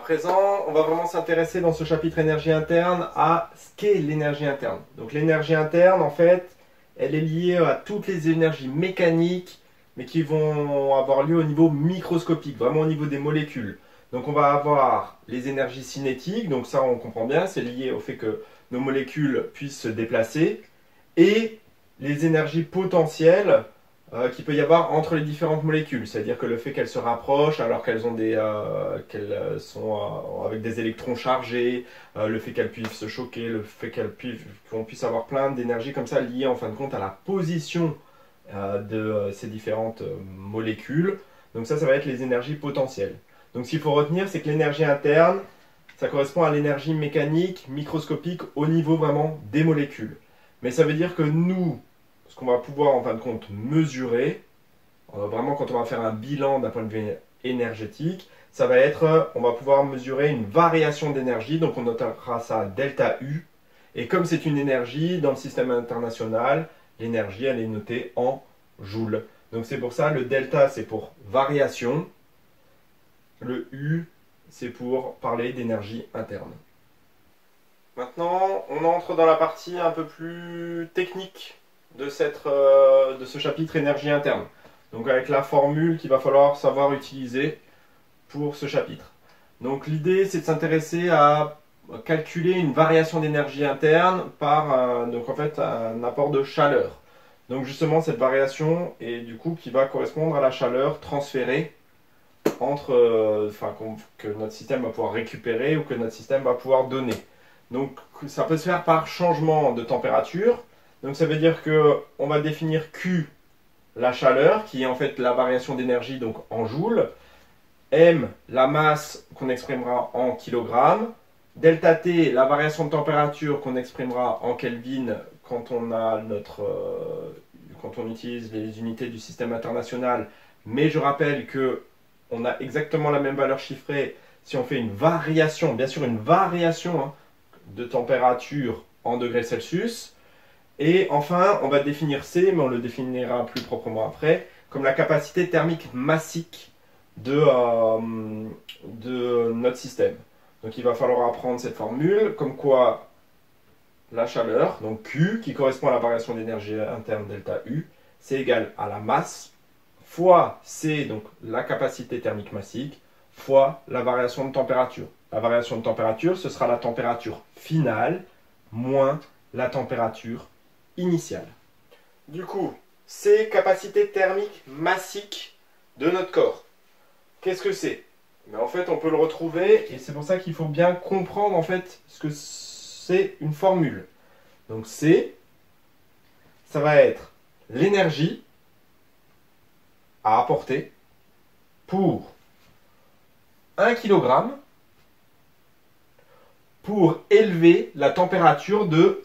présent, on va vraiment s'intéresser dans ce chapitre énergie interne à ce qu'est l'énergie interne. Donc l'énergie interne, en fait, elle est liée à toutes les énergies mécaniques, mais qui vont avoir lieu au niveau microscopique, vraiment au niveau des molécules. Donc on va avoir les énergies cinétiques, donc ça on comprend bien, c'est lié au fait que nos molécules puissent se déplacer, et les énergies potentielles qu'il peut y avoir entre les différentes molécules. C'est-à-dire que le fait qu'elles se rapprochent alors qu'elles sont avec des électrons chargés, le fait qu'elles puissent se choquer, le fait qu'on puisse avoir plein d'énergie comme ça liées en fin de compte à la position de ces différentes molécules. Donc ça va être les énergies potentielles. Donc ce qu'il faut retenir, c'est que l'énergie interne, ça correspond à l'énergie mécanique, microscopique, au niveau vraiment des molécules. Mais ça veut dire que nous, ce qu'on va pouvoir en fin de compte mesurer, vraiment quand on va faire un bilan d'un point de vue énergétique, ça va être, on va pouvoir mesurer une variation d'énergie, donc on notera ça delta U. Et comme c'est une énergie dans le système international, l'énergie elle est notée en joules. Donc c'est pour ça, le delta c'est pour variation, le U c'est pour parler d'énergie interne. Maintenant, on entre dans la partie un peu plus technique de ce chapitre énergie interne. Donc avec la formule qu'il va falloir savoir utiliser pour ce chapitre. Donc l'idée c'est de s'intéresser à calculer une variation d'énergie interne par donc en fait un apport de chaleur. Donc justement cette variation est du coup qui va correspondre à la chaleur transférée que notre système va pouvoir récupérer ou que notre système va pouvoir donner. Donc ça peut se faire par changement de température. Donc ça veut dire que on va définir Q, la chaleur, qui est en fait la variation d'énergie donc en joules. M, la masse qu'on exprimera en kilogrammes. Delta T, la variation de température qu'on exprimera en Kelvin quand on utilise les unités du système international. Mais je rappelle que on a exactement la même valeur chiffrée si on fait une variation, bien sûr une variation de température en degrés Celsius. Et enfin, on va définir C, mais on le définira plus proprement après, comme la capacité thermique massique de notre système. Donc il va falloir apprendre cette formule, comme quoi la chaleur, donc Q, qui correspond à la variation d'énergie interne delta U, c'est égal à la masse fois C, donc la capacité thermique massique, fois la variation de température. La variation de température, ce sera la température finale moins la température initiale. Du coup, c'est capacité thermique massique de notre corps. Qu'est-ce que c'est? Mais en fait, on peut le retrouver et c'est pour ça qu'il faut bien comprendre en fait ce que c'est une formule. Donc C, ça va être l'énergie à apporter pour 1 kg pour élever la température de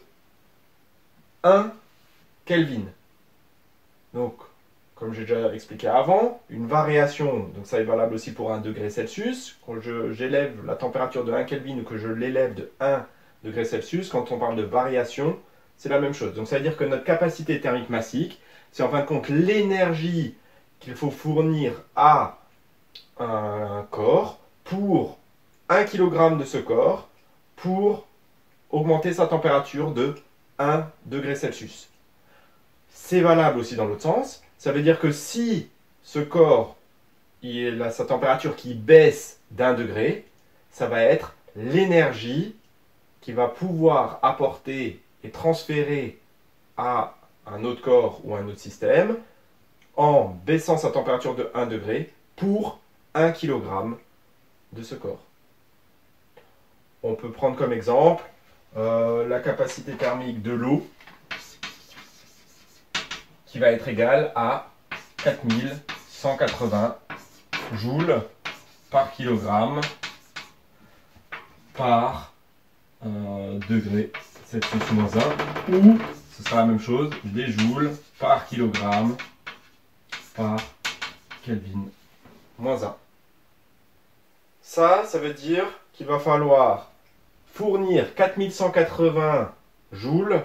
1 Kelvin. Donc, comme j'ai déjà expliqué avant, une variation, donc ça est valable aussi pour 1 degré Celsius. Quand j'élève la température de 1 Kelvin ou que je l'élève de 1 degré Celsius, quand on parle de variation, c'est la même chose. Donc ça veut dire que notre capacité thermique massique, c'est en fin de compte l'énergie qu'il faut fournir à un corps pour 1 kg de ce corps pour augmenter sa température de 1 degré Celsius. C'est valable aussi dans l'autre sens. Ça veut dire que si ce corps il a sa température qui baisse d'1 degré, ça va être l'énergie qui va pouvoir apporter et transférer à un autre corps ou un autre système en baissant sa température de 1 degré pour 1 kg de ce corps. On peut prendre comme exemple la capacité thermique de l'eau qui va être égale à 4180 joules par kilogramme par degré Celsius moins 1, ou ce sera la même chose, des joules par kilogramme par Kelvin moins 1. Ça veut dire qu'il va falloir fournir 4180 joules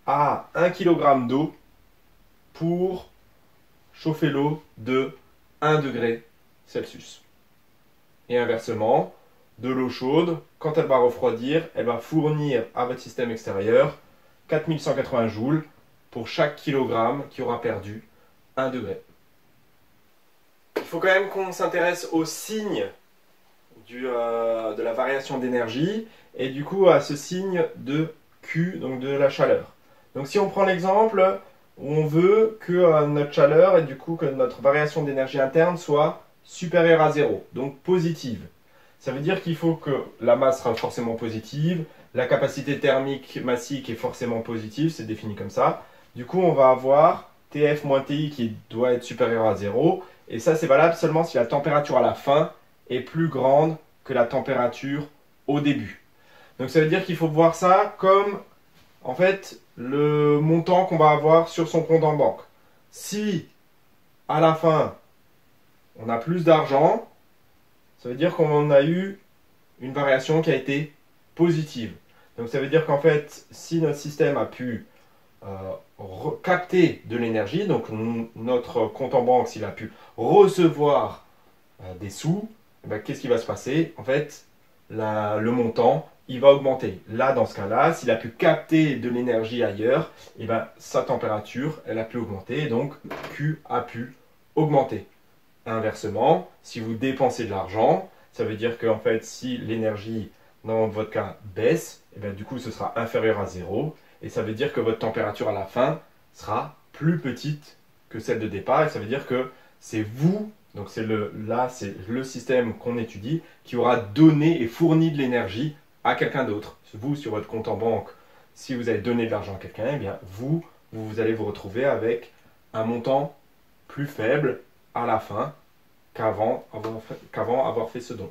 à 1 kg d'eau pour chauffer l'eau de 1 degré Celsius. Et inversement, de l'eau chaude, quand elle va refroidir, elle va fournir à votre système extérieur 4180 joules pour chaque kilogramme qui aura perdu 1 degré. Il faut quand même qu'on s'intéresse aux signes de la variation d'énergie et du coup à ce signe de Q, donc de la chaleur. Donc si on prend l'exemple où on veut que notre chaleur et du coup que notre variation d'énergie interne soit supérieure à 0, donc positive. Ça veut dire qu'il faut que la masse sera forcément positive, la capacité thermique massique est forcément positive, c'est défini comme ça. Du coup, on va avoir TF moins TI qui doit être supérieur à 0. Et ça, c'est valable seulement si la température à la fin est plus grande que la température au début. Donc ça veut dire qu'il faut voir ça comme, en fait, le montant qu'on va avoir sur son compte en banque. Si, à la fin, on a plus d'argent, ça veut dire qu'on a eu une variation qui a été positive. Donc ça veut dire qu'en fait, si notre système a pu capter de l'énergie, donc notre compte en banque, s'il a pu recevoir des sous, qu'est-ce qui va se passer? En fait, le montant, il va augmenter. Là, dans ce cas-là, s'il a pu capter de l'énergie ailleurs, sa température, elle a pu augmenter, donc Q a pu augmenter. Inversement, si vous dépensez de l'argent, ça veut dire que en fait, si l'énergie, dans votre cas, baisse, du coup, ce sera inférieur à 0. Et ça veut dire que votre température à la fin sera plus petite que celle de départ. Et ça veut dire que c'est vous, donc là, c'est le système qu'on étudie, qui aura donné et fourni de l'énergie à quelqu'un d'autre. Vous, sur votre compte en banque, si vous avez donné de l'argent à quelqu'un, vous allez vous retrouver avec un montant plus faible à la fin qu'avant avoir fait ce don.